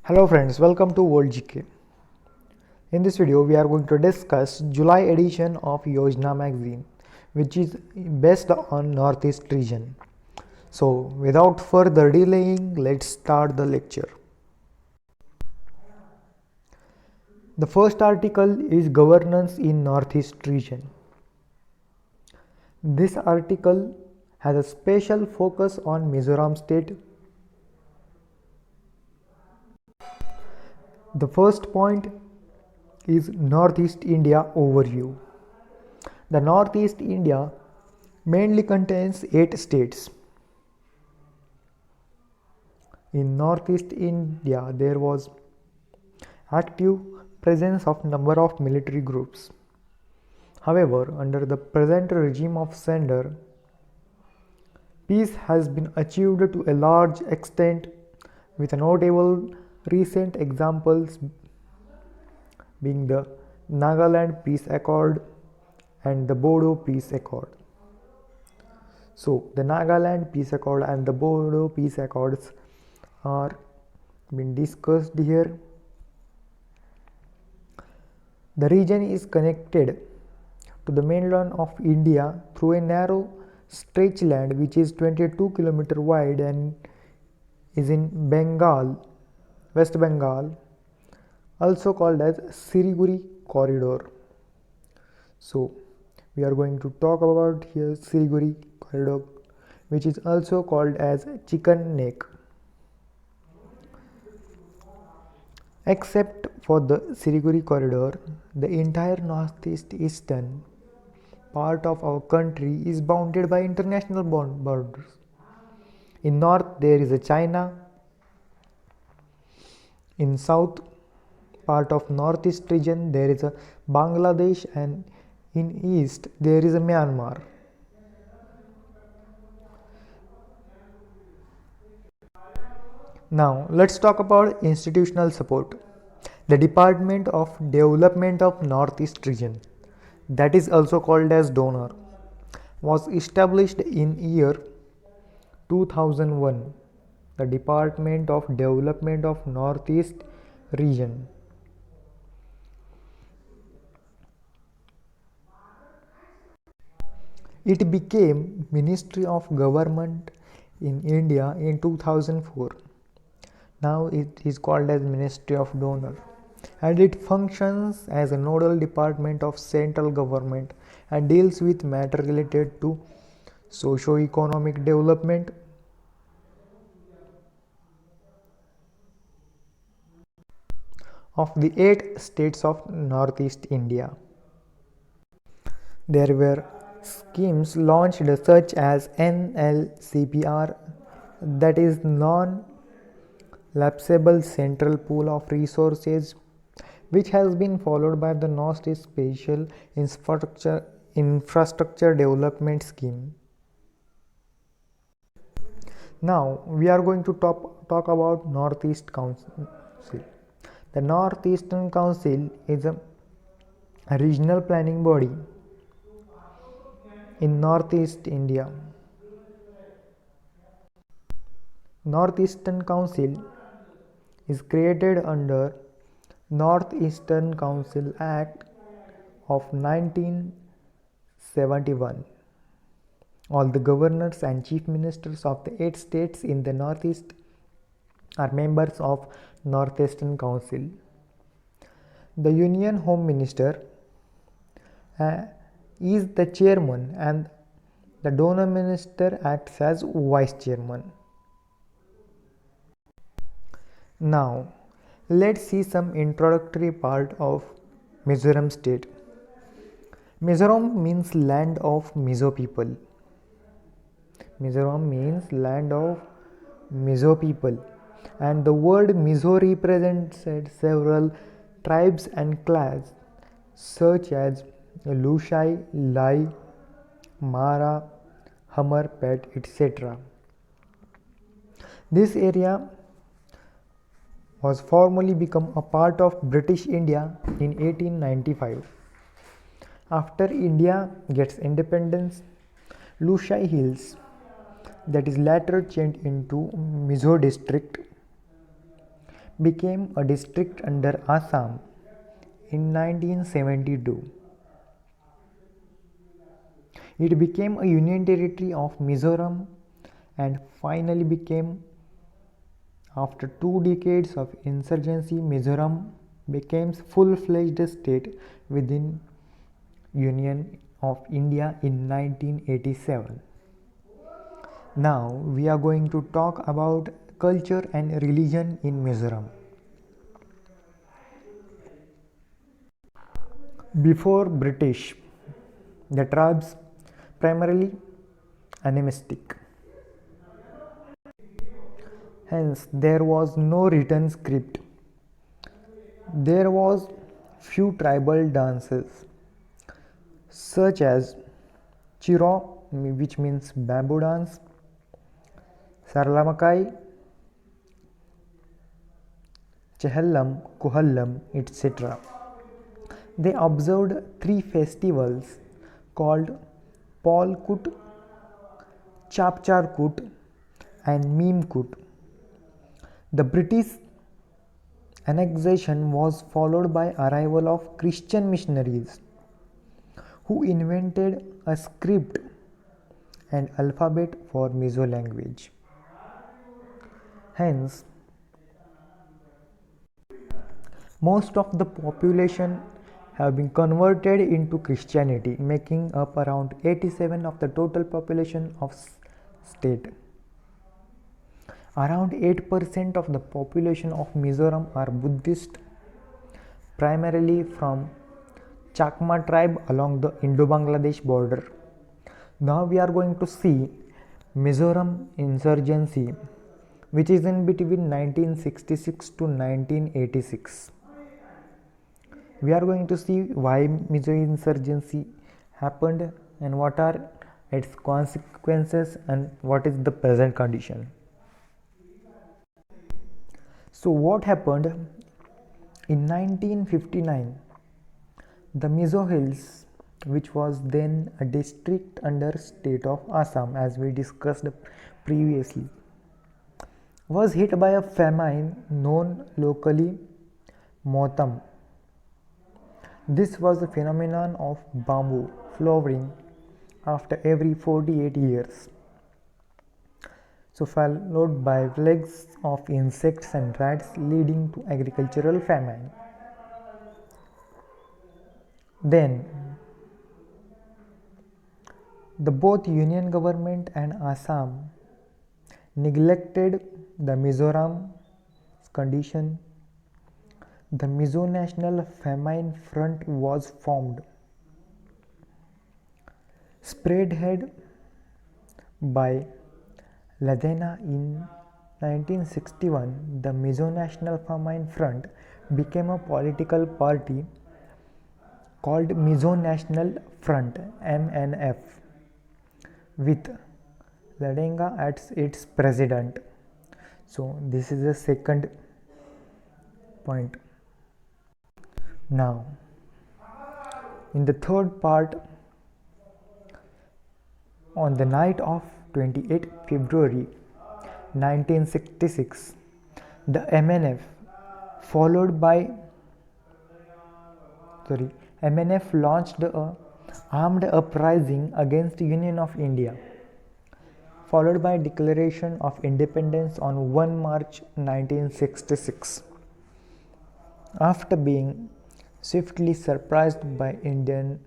Hello friends, welcome to World GK. In this video, we are going to discuss July edition of Yojana Magazine, which is based on Northeast region. So, without further delaying, let's start the lecture. The first article is Governance in Northeast region. This article has a special focus on Mizoram state. The first point is Northeast India overview. The Northeast India mainly contains 8 states. In Northeast India, there was active presence of number of military groups. However, under the present regime of Sender, peace has been achieved to a large extent, with notable recent examples being the Nagaland Peace Accord and the Bodo Peace Accord. So, the Nagaland Peace Accord and the Bodo Peace Accords are being discussed here. The region is connected to the mainland of India through a narrow stretch land which is 22 km wide and is in Bengal, West Bengal, also called as Siliguri corridor. So we are going to talk about here Siliguri corridor, which is also called as chicken neck. Except for the Siliguri corridor, the entire northeast eastern part of our country is bounded by international borders. In north there is a China. In south part of northeast region there is a Bangladesh, and in east there is a Myanmar. Now let's talk about institutional support. The Department of Development of Northeast Region, that is also called as donor, was established in year 2001. The Department of Development of Northeast Region. It became Ministry of Government in India in 2004. Now it is called as Ministry of Donor, and it functions as a nodal department of central government and deals with matters related to socio-economic development, of the 8 states of Northeast India. There were schemes launched such as NLCPR, that is non-lapsable central pool of resources, which has been followed by the Northeast Special Infrastructure Development Scheme. Now we are going to talk about Northeast Council. The Northeastern Council is a regional planning body in Northeast India. Northeastern Council is created under Northeastern Council Act of 1971. All the governors and chief ministers of the 8 states in the Northeast are members of Northeastern Council. The Union Home Minister is the chairman, and the donor minister acts as vice chairman. Now let's see some introductory part of Mizoram state. Mizoram means land of Mizo people. Mizoram means land of Mizo people, and the word Mizo represents several tribes and clans such as Lushai, Lai, Mara, Hamar, Pet, etc. This area was formally become a part of British India in 1895. After India gets independence, Lushai Hills, that is later changed into Mizo district, became a district under Assam in 1972. It became a union territory of Mizoram and finally became, after 2 decades of insurgency, Mizoram became full-fledged state within Union of India in 1987. Now we are going to talk about culture and religion in Mizoram. Before British, the tribes primarily animistic. Hence, there was no written script. There was few tribal dances such as Chiro, which means bamboo dance, Sarlamakai, Chehallam, Kuhallam, etc. They observed 3 festivals called Polkut, Chapcharkut, and Meemkut. The British annexation was followed by arrival of Christian missionaries who invented a script and alphabet for Mizo language. Hence, most of the population have been converted into Christianity, making up around 87% of the total population of state. Around 8% of the population of Mizoram are Buddhist, primarily from Chakma tribe along the Indo-Bangladesh border. Now we are going to see Mizoram insurgency, which is in between 1966 to 1986. We are going to see why Mizo insurgency happened and what are its consequences and what is the present condition. So what happened in 1959? The Mizo Hills, which was then a district under state of Assam, as we discussed previously, was hit by a famine known locally Motam. This was a phenomenon of bamboo flowering after every 48 years. So followed by plagues of insects and rats, leading to agricultural famine. Then the both Union government and Assam neglected the Mizoram's condition. The Mizo National Famine Front was formed, spearheaded by Ladena in 1961. The Mizo National Famine Front became a political party called Mizo National Front (MNF) with Ladenga as its president. So this is the second point. Now, in the third part, on the night of 28 February 1966, the MNF launched a armed uprising against the Union of India, followed by declaration of independence on 1 March 1966. After being swiftly suppressed by Indian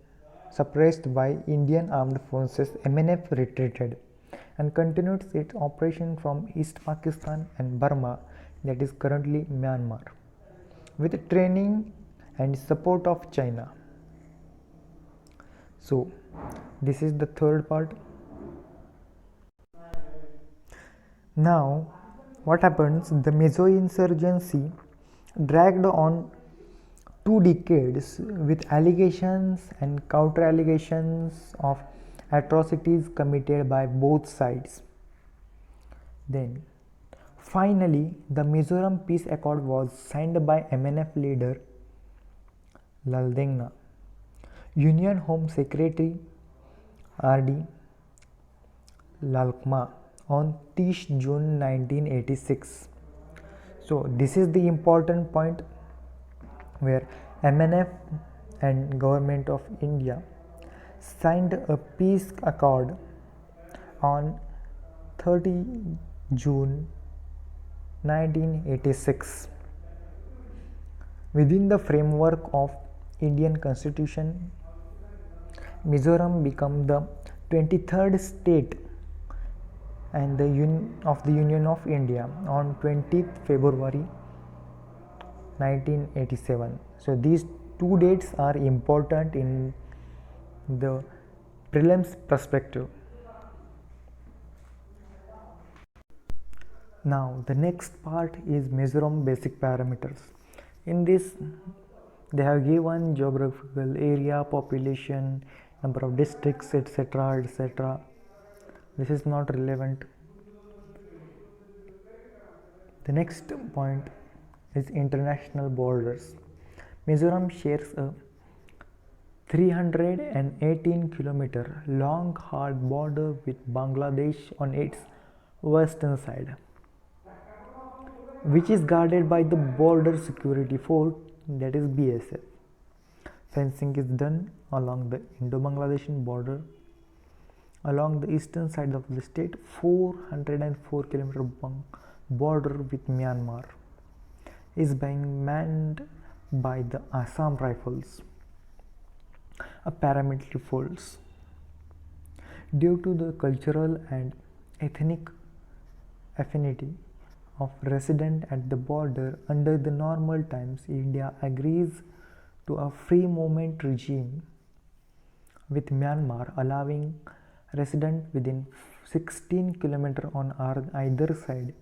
armed forces, MNF retreated and continued its operation from East Pakistan and Burma, that is currently Myanmar, with training and support of China. So this is the third part. Now what happens? The Mizo insurgency dragged on 2 decades with allegations and counter allegations of atrocities committed by both sides. Then finally the Mizoram Peace Accord was signed by MNF leader Laldenga, Union Home Secretary R.D. Lalkma on 30 June 1986. So this is the important point where MNF and Government of India signed a peace accord on 30 June 1986. Within the framework of Indian Constitution, Mizoram became the 23rd state and of the Union of India on 20th February 1987. So these two dates are important in the prelims perspective. Now the next part is Mizoram basic parameters. In this they have given geographical area, population, number of districts, etc., etc. This is not relevant. The next point is international borders. Mizoram shares a 318 kilometer long hard border with Bangladesh on its western side, which is guarded by the Border Security Force, that is BSF. Fencing is done along the Indo-Bangladesh border. Along the eastern side of the state, 404 kilometer border with Myanmar is being manned by the Assam Rifles, a paramilitary force. Due to the cultural and ethnic affinity of residents at the border, under the normal times, India agrees to a free movement regime with Myanmar, allowing residents within 16 km on either side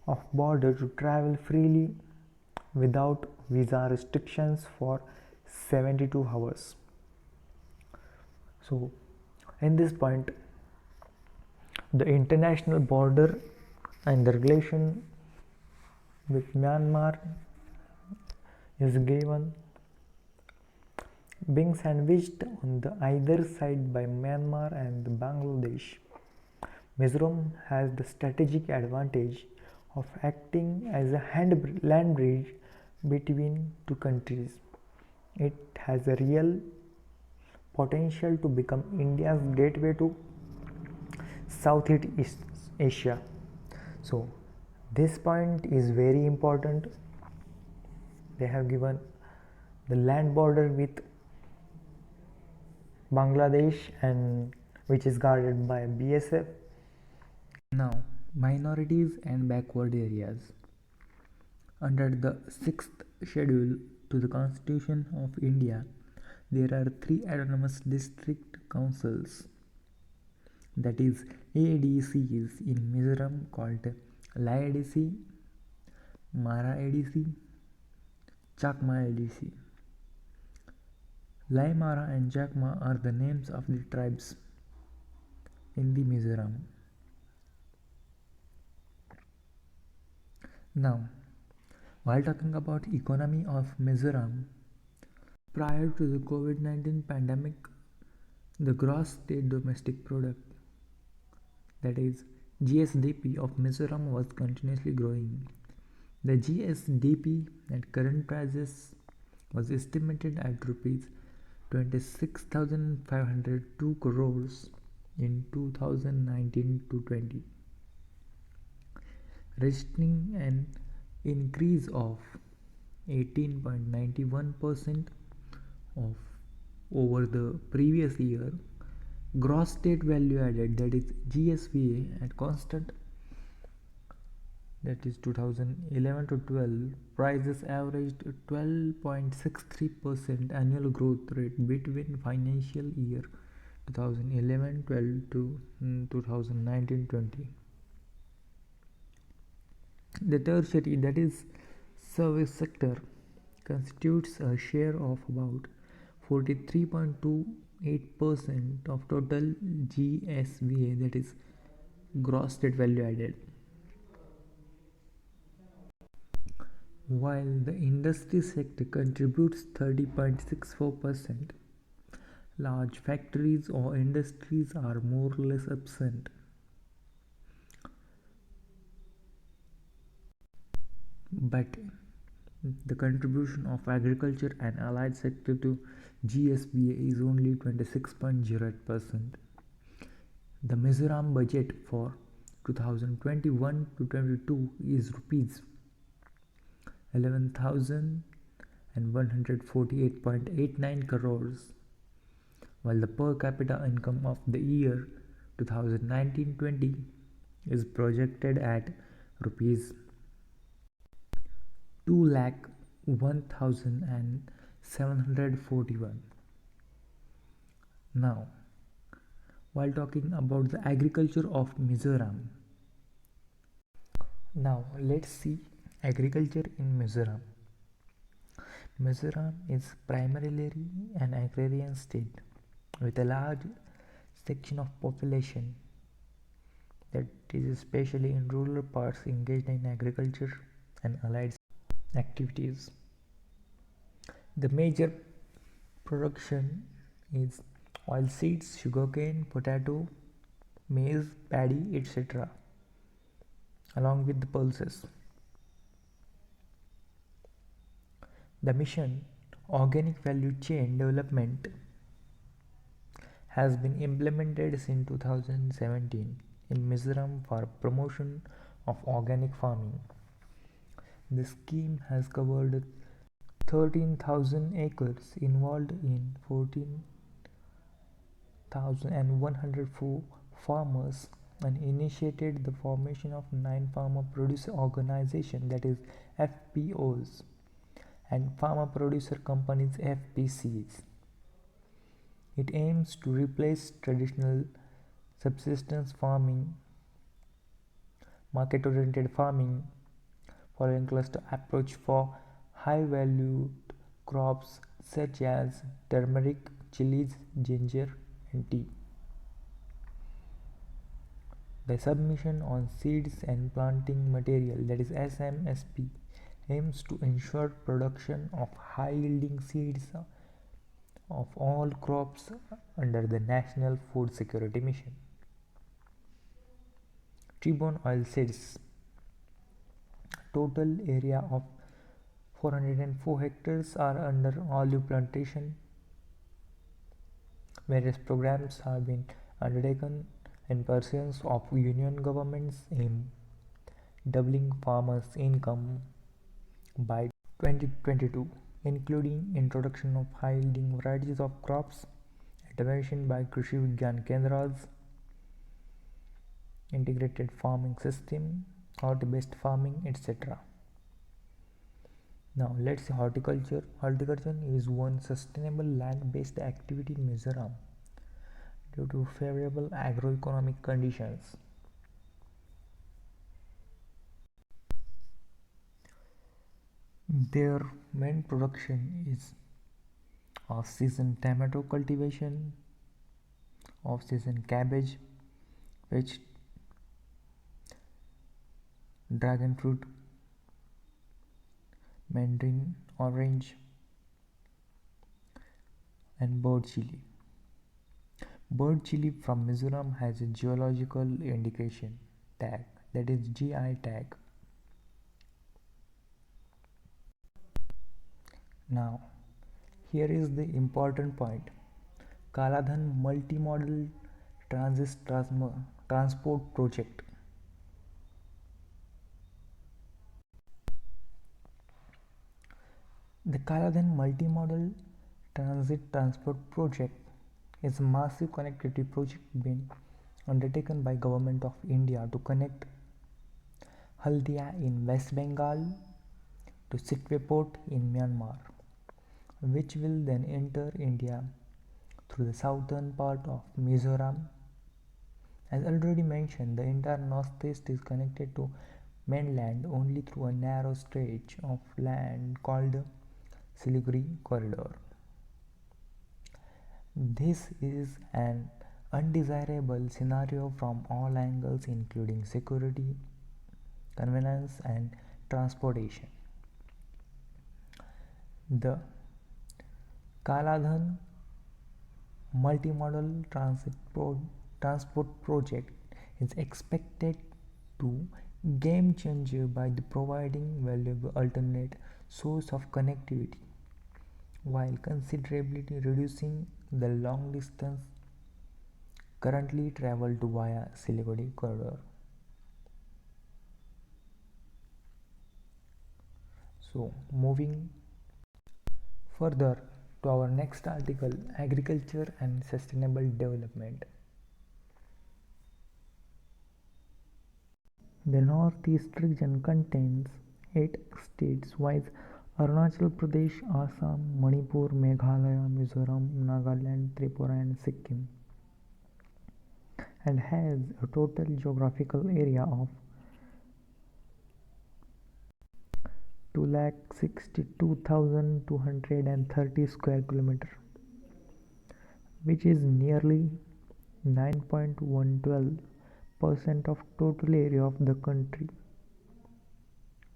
of border to travel freely without visa restrictions for 72 hours. So in this point, the international border and the relation with Myanmar is given, being sandwiched on the either side by Myanmar and Bangladesh. Mizoram has the strategic advantage of acting as a land bridge between two countries. It has a real potential to become India's gateway to Southeast Asia. So this point is very important. They have given the land border with Bangladesh and which is guarded by BSF. Now, minorities and backward areas. Under the 6th schedule to the Constitution of India, there are 3 autonomous district councils, that is ADCs in Mizoram, called Lai ADC, Mara ADC, Chakma ADC. Lai, Mara and Chakma are the names of the tribes in the Mizoram. Now, while talking about economy of Mizoram, prior to the COVID-19 pandemic, the gross state domestic product, that is GSDP of Mizoram, was continuously growing. The GSDP at current prices was estimated at rupees 26,502 crores in 2019-20, registering an increase of 18.91% of over the previous year. Gross state value added, that is GSVA, at constant, that is 2011 to 12, prices averaged 12.63% annual growth rate between financial year 2011-12 to 2019-20. The tertiary, that is service sector, constitutes a share of about 43.28% of total GSVA, that is gross state value added, while the industry sector contributes 30.64%. Large factories or industries are more or less absent. but the contribution of agriculture and allied sector to GSBA is only 26.08%. The Mizoram budget for 2021 to 22 is rupees 11,148.89 crores, while the per capita income of the year 2019-20 is projected at rupees 2,01,741. Now, while talking about the agriculture of Mizoram, now let's see agriculture in Mizoram. Mizoram is primarily an agrarian state with a large section of population that is especially in rural parts engaged in agriculture and allied activities. The major production is oilseeds, sugarcane, potato, maize, paddy, etc., along with the pulses. The mission Organic Value Chain Development has been implemented since 2017 in Mizoram for promotion of organic farming. The scheme has covered 13,000 acres, involved in 14,104 farmers, and initiated the formation of 9 farmer producer organizations, that is FPOs, and farmer producer companies, FPCs. It aims to replace traditional subsistence farming, market-oriented farming, following cluster approach for high-valued crops such as turmeric, chilies, ginger, and tea. The submission on seeds and planting material, that is SMSP, aims to ensure production of high-yielding seeds of all crops under the National Food Security Mission. Tree-borne oilseeds. Total area of 404 hectares are under olive plantation. Various programs have been undertaken in pursuance of union government's aim doubling farmers' income by 2022, including introduction of high-yielding varieties of crops, intervention by Krishi Vigyan Kendras, integrated farming system, horti-based farming, etc. Now let's see horticulture. Horticulture is one sustainable land-based activity in Mizoram due to favorable agroeconomic conditions. Their main production is off-season tomato cultivation, off-season cabbage, which dragon fruit, mandarin orange, and bird chili. Bird chili from Mizoram has a geological indication tag, that is GI tag. Now, here is the important point. Kaladhan Multimodal Transport Project. The Kaladhan Multimodal Transport Project is a massive connectivity project being undertaken by Government of India to connect Haldia in West Bengal to Sitwe Port in Myanmar, which will then enter India through the southern part of Mizoram. As already mentioned, the entire northeast is connected to mainland only through a narrow stretch of land called the Siliguri Corridor. This is an undesirable scenario from all angles, including security, convenience, and transportation. The Kaladhan Multimodal Transport Project is expected to game changer by providing valuable alternate source of connectivity while considerably reducing the long distance currently traveled via Siliguri corridor. So, moving further to our next article, agriculture and sustainable development. The Northeast region contains 8 states viz. Arunachal Pradesh, Assam, Manipur, Meghalaya, Mizoram, Nagaland, Tripura and Sikkim, and has a total geographical area of 2,62,230 square kilometers, which is nearly 9.112% of total area of the country,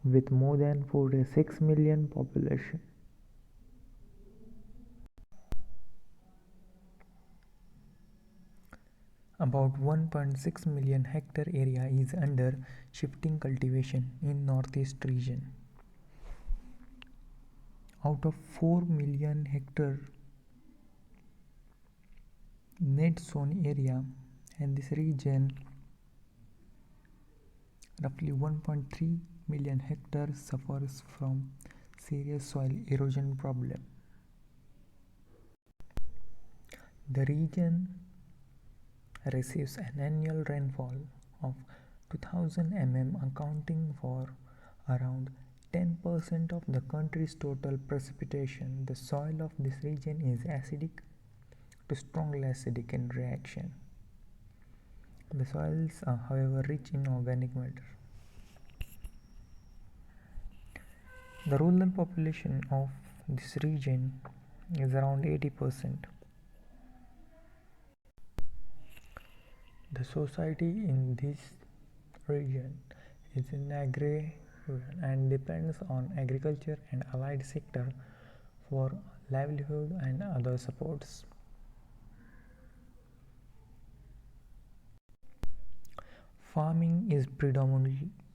with more than 46 million population. About 1.6 million hectare area is under shifting cultivation in Northeast region. Out of 4 million hectare net sown area in this region, roughly 1.3 million hectares suffers from serious soil erosion problem. The region receives an annual rainfall of 2000 mm, accounting for around 10% of the country's total precipitation. The soil of this region is acidic to strongly acidic in reaction. The soils are however rich in organic matter. The rural population of this region is around 80%. The society in this region is in agrarian and depends on agriculture and allied sector for livelihood and other supports. Farming is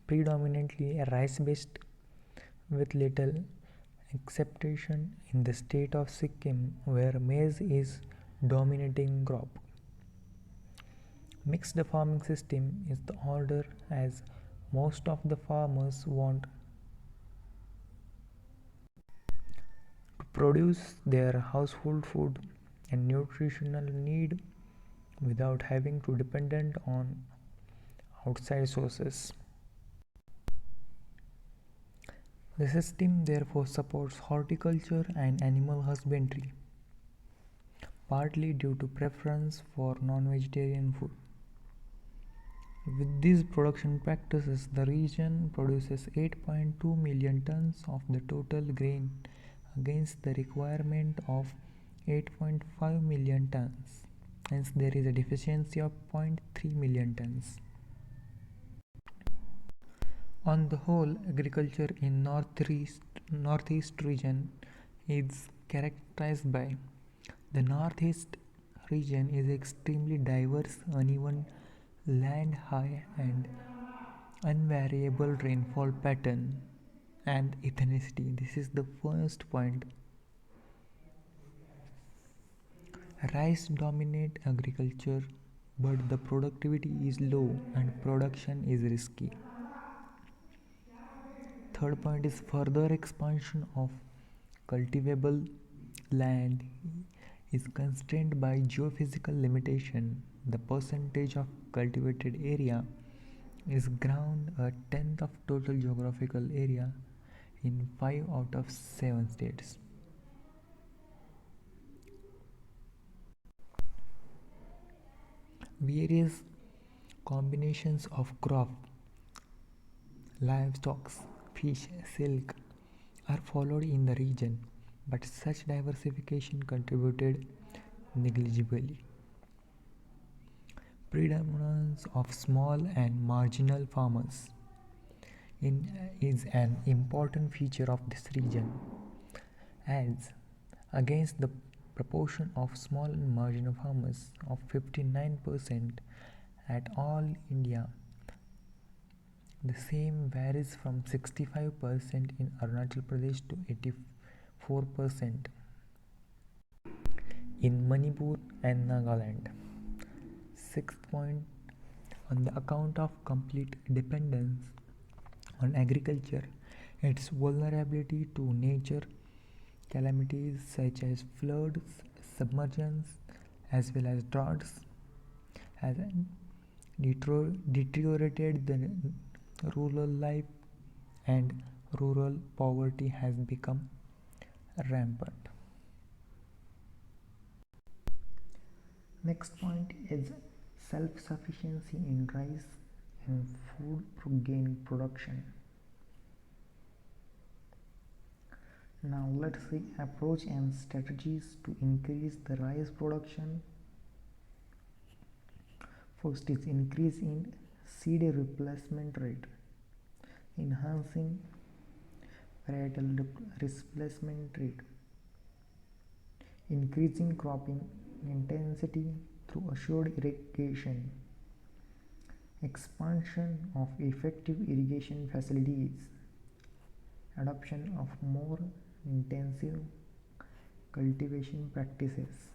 predominantly rice-based, with little exception in the state of Sikkim, where maize is dominating crop. Mixed farming system is the order, as most of the farmers want to produce their household food and nutritional need without having to dependent on outside sources. The system therefore supports horticulture and animal husbandry, partly due to preference for non-vegetarian food. With these production practices, the region produces 8.2 million tons of the total grain against the requirement of 8.5 million tons. Hence, there is a deficiency of 0.3 million tons. On the whole, agriculture in Northeast region is characterized by the Northeast region is extremely diverse, uneven land high and unvariable rainfall pattern and ethnicity. This is the first point. Rice dominate agriculture, but the productivity is low and production is risky. Third point is further expansion of cultivable land is constrained by geophysical limitation. The percentage of cultivated area is ground a tenth of total geographical area in 5 out of 7 states. Various combinations of crop, livestock, fish, silk are followed in the region, but such diversification contributed negligibly. Predominance of small and marginal farmers is an important feature of this region, as against the proportion of small and marginal farmers of 59% at all India. The same varies from 65% in Arunachal Pradesh to 84% in Manipur and Nagaland. Sixth point, on the account of complete dependence on agriculture, its vulnerability to nature calamities such as floods, submersions, as well as droughts has deteriorated the rural life, and rural poverty has become rampant. Next point is self-sufficiency in rice and food grain production. Now let's see approach and strategies to increase the rice production. First is increase in seed replacement rate, enhancing varietal replacement rate, increasing cropping intensity through assured irrigation, expansion of effective irrigation facilities, adoption of more intensive cultivation practices.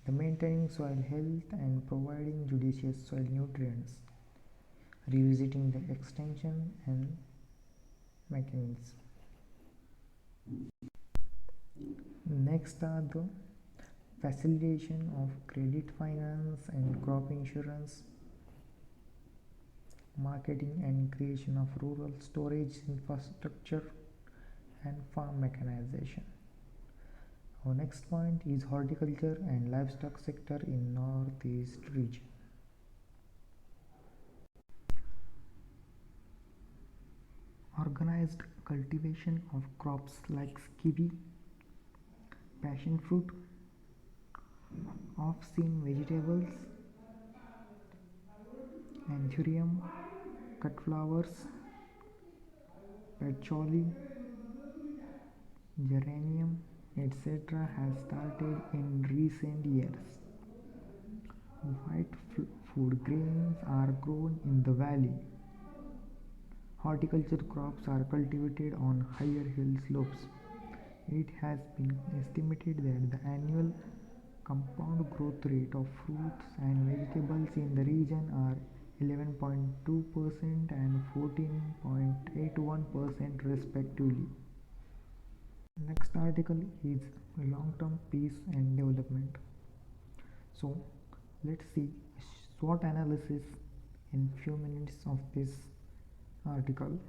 The maintaining soil health and providing judicious soil nutrients, revisiting the extension and mechanisms. Next are the facilitation of credit finance and crop insurance, marketing and creation of rural storage infrastructure, and farm mechanization. Our next point is horticulture and livestock sector in Northeast region. Organized cultivation of crops like kiwi, passion fruit, off-season vegetables, anthurium, cut flowers, patchouli, geranium, etc. has started in recent years. White food grains are grown in the valley. Horticulture crops are cultivated on higher hill slopes. It has been estimated that the annual compound growth rate of fruits and vegetables in the region are 11.2% and 14.81% respectively. Next article is long-term peace and development. So let's see SWOT analysis in few minutes of this article.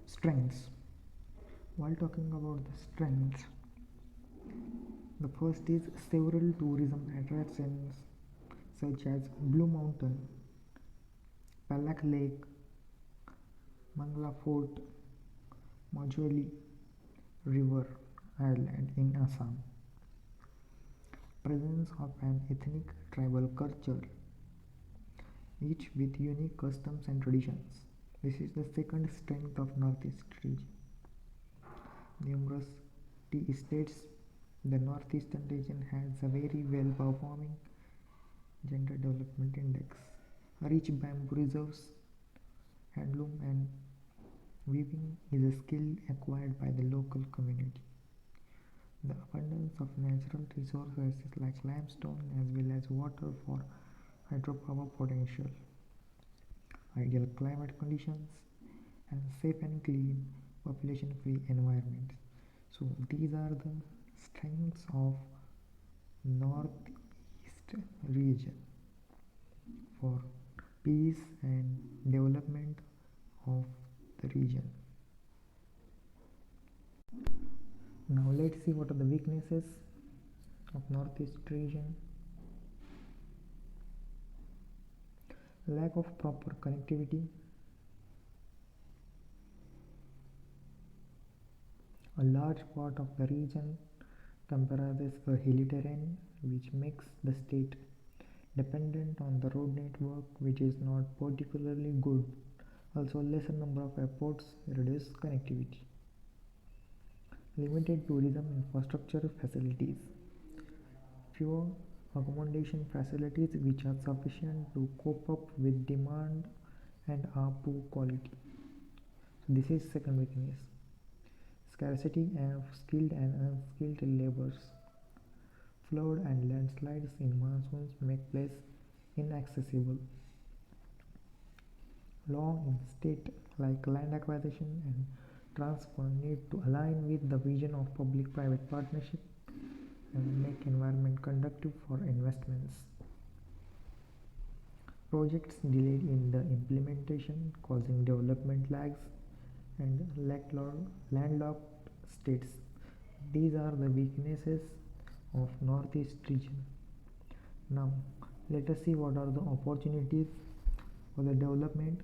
Strengths. While talking about the strengths, the first is several tourism attractions such as Blue Mountain, Palak Lake, Mangla Fort, Majoli River Island in Assam. Presence of an ethnic tribal culture, each with unique customs and traditions. This is the second strength of Northeast region. Numerous tea estates. The Northeastern region has a very well performing Gender Development Index. Rich bamboo reserves, handloom and weaving is a skill acquired by the local community. The abundance of natural resources like limestone as well as water for hydropower potential, ideal climate conditions, and safe and clean population free environments. So these are the strengths of Northeast region for peace and development of the region. Now let's see what are the weaknesses of Northeast region. Lack of proper connectivity, a large part of the region comprises a hilly terrain which makes the state dependent on the road network which is not particularly good. Also lesser number of airports reduce connectivity. Limited tourism infrastructure facilities. fewer accommodation facilities which are sufficient to cope up with demand and are poor quality. So this is second weakness. Scarcity of skilled and unskilled laborers. Flood and landslides in monsoons make place inaccessible. Law in state like land acquisition and transfer need to align with the vision of public-private partnership and make environment conducive for investments. Projects delayed in the implementation causing development lags and landlocked states. These are the weaknesses of Northeast region. Now let us see what are the opportunities for the development.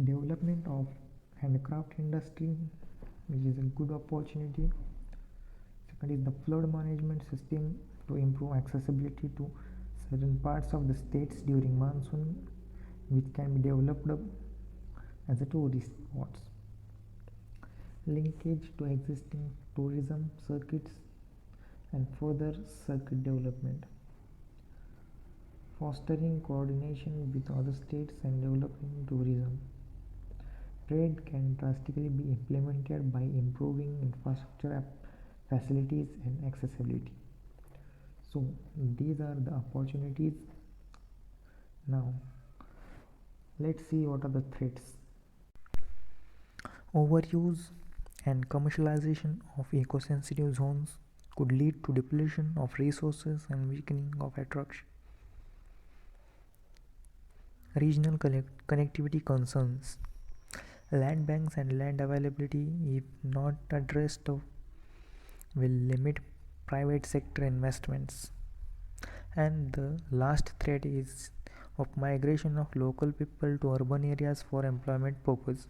Development of handcraft industry, which is a good opportunity. Second is the flood management system to improve accessibility to certain parts of the states during monsoon, which can be developed as a tourist spots. Linkage to existing tourism circuits and further circuit development. Fostering coordination with other states and developing tourism. Trade can drastically be implemented by improving infrastructure facilities and accessibility. So these are the opportunities. Now let's see what are the threats. Overuse and commercialization of eco-sensitive zones could lead to depletion of resources and weakening of attraction. Regional connectivity concerns. Land banks and land availability, if not addressed, will limit private sector investments. And the last threat is of migration of local people to urban areas for employment purpose.